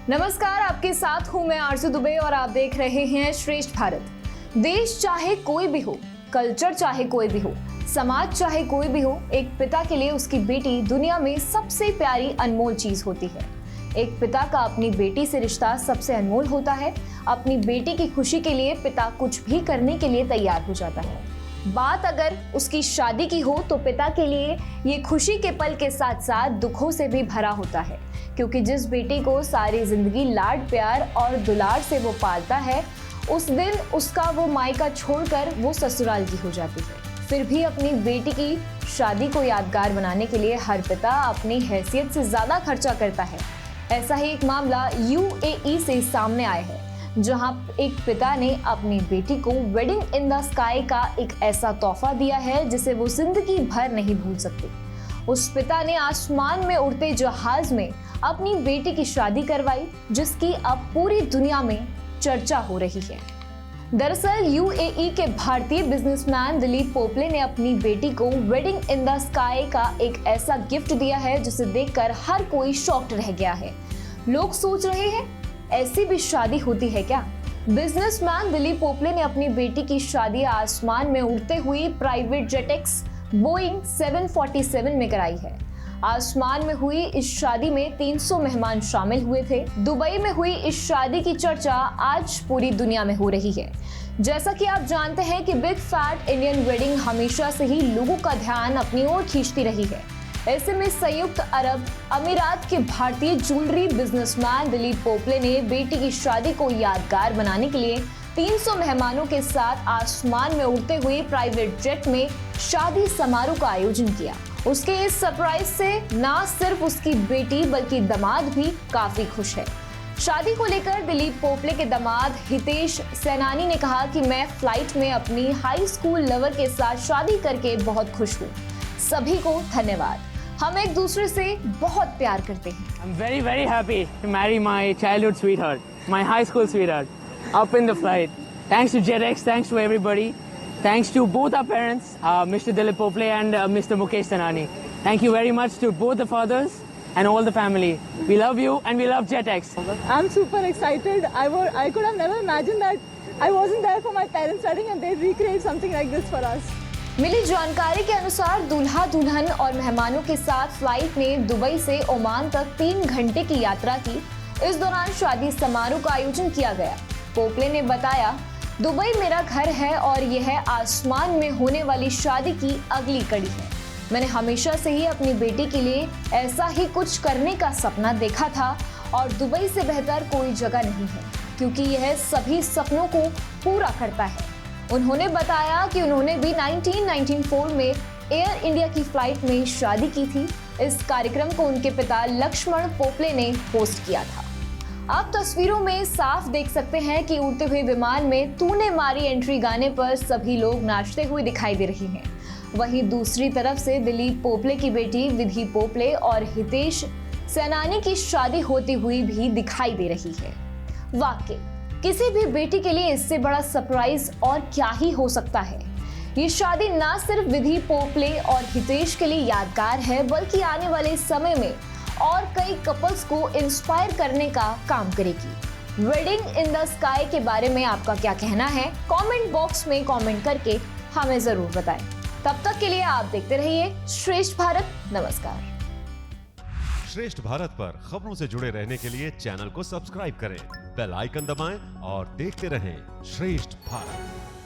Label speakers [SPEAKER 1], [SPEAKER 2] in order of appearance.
[SPEAKER 1] नमस्कार, आपके साथ हूं मैं आरजू दुबे और आप देख रहे हैं श्रेष्ठ भारत। देश चाहे कोई भी हो, कल्चर चाहे कोई भी हो, समाज चाहे कोई भी हो, एक पिता के लिए उसकी बेटी दुनिया में सबसे प्यारी अनमोल चीज होती है। एक पिता का अपनी बेटी से रिश्ता सबसे अनमोल होता है। अपनी बेटी की खुशी के लिए पिता कुछ भी करने के लिए तैयार हो जाता है। बात अगर उसकी शादी की हो तो पिता के लिए ये खुशी के पल के साथ साथ दुखों से भी भरा होता है, क्योंकि जिस बेटी को सारी जिंदगी लाड प्यार और दुलार से वो पालता है, उस दिन उसका वो मायका छोड़कर वो ससुराल की हो जाती है। फिर भी अपनी बेटी की शादी को यादगार बनाने के लिए हर पिता अपनी हैसियत से ज्यादा खर्चा करता है। ऐसा ही एक मामला यूएई से सामने आया है, जहां एक पिता ने अपनी बेटी को वेडिंग इन द स्काई का एक ऐसा तोहफा दिया है जिसे वो जिंदगी भर नहीं भूल सकते। उस पिता ने आसमान में उड़ते जहाज में अपनी बेटी की शादी करवाई, जिसकी अब पूरी दुनिया में चर्चा हो रही है। दरअसल यूएई के भारतीय बिजनेसमैन दिलीप पोपले ने अपनी बेटी को वेडिंग इन द स्काई का एक ऐसा गिफ्ट दिया है जिसे देखकर हर कोई शॉक्ड रह गया है। लोग सोच रहे हैं, ऐसी भी शादी होती है क्या? बिजनेसमैन दिलीप पोपले ने अपनी बेटी की शादी आसमान में उड़ते हुए प्राइवेट जेट एक्स बोइंग 747 में कराई है। आसमान में हुई इस शादी में 300 मेहमान शामिल हुए थे। दुबई में हुई इस शादी की चर्चा आज पूरी दुनिया में हो रही है। जैसा कि आप जानते हैं कि बिग फैट इंडियन वेडिंग हमेशा से ही लोगों का ध्यान अपनी ओर खींचती रही है। ऐसे में संयुक्त अरब अमीरात के भारतीय ज्वेलरी बिजनेसमैन दिलीप पोपले ने बेटी की शादी को यादगार बनाने के लिए 300 मेहमानों के साथ आसमान में उड़ते हुए प्राइवेट जेट में शादी समारोह का आयोजन किया। उसके इस सरप्राइज से ना सिर्फ उसकी बेटी बल्कि दामाद भी काफी खुश है। शादी को लेकर दिलीप पोपले के दामाद हितेश सैनानी ने कहा कि मैं फ्लाइट में अपनी हाई स्कूल लवर के साथ शादी करके बहुत खुश हूँ। सभी को धन्यवाद। हम एक दूसरे से बहुत प्यार करते हैं।
[SPEAKER 2] I'm very, very happy to marry my childhood sweetheart, my high school sweetheart, up in the flight. Thanks to JetX, thanks to everybody. Thanks to both our parents, Mr. Dilip Pople and Mr. Mukesh Tanani. Thank you very much to both the fathers and all the family. We love you and we love JetX.
[SPEAKER 3] I'm super excited. I could have never imagined that I wasn't there for my parents' wedding and they recreate something like this for us.
[SPEAKER 1] मिली जानकारी के अनुसार दूल्हा दुल्हन और मेहमानों के साथ flight ने दुबई से ओमान तक 3 घंटे की यात्रा की। इस दौरान शादी समारोह का आयोजन किया गया। पोपले ने बताया, दुबई मेरा घर है और यह आसमान में होने वाली शादी की अगली कड़ी है। मैंने हमेशा से ही अपनी बेटी के लिए ऐसा ही कुछ करने का सपना देखा था और दुबई से बेहतर कोई जगह नहीं है, क्योंकि यह सभी सपनों को पूरा करता है। उन्होंने बताया कि उन्होंने भी 1994 में एयर इंडिया की फ्लाइट में शादी की थी। इस कार्यक्रम को उनके पिता लक्ष्मण पोपले ने होस्ट किया था। आप तस्वीरों में साफ देख सकते हैं कि उड़ते हुए विमान में तूने मारी एंट्री गाने पर सभी लोग नाचते हुए दिखाई दे रहे हैं। वहीं दूसरी तरफ से दिलीप पोपले की बेटी विधि पोपले और हितेश सैनानी की शादी होती हुई भी दिखाई दे रही है। वाकई किसी भी बेटी के लिए इससे बड़ा सरप्राइज और क्या ही हो सकता है। ये शादी ना सिर्फ विधि पोपले और हितेश के लिए यादगार है, बल्कि आने वाले समय में और कई कपल्स को इंस्पायर करने का काम करेगी। वेडिंग इन द स्काई के बारे में आपका क्या कहना है? कमेंट बॉक्स में कमेंट करके हमें जरूर बताएं। तब तक के लिए आप देखते रहिए श्रेष्ठ भारत। नमस्कार।
[SPEAKER 4] श्रेष्ठ भारत पर खबरों से जुड़े रहने के लिए चैनल को सब्सक्राइब करें, बेल आइकन दबाएं और देखते रहें श्रेष्ठ भारत।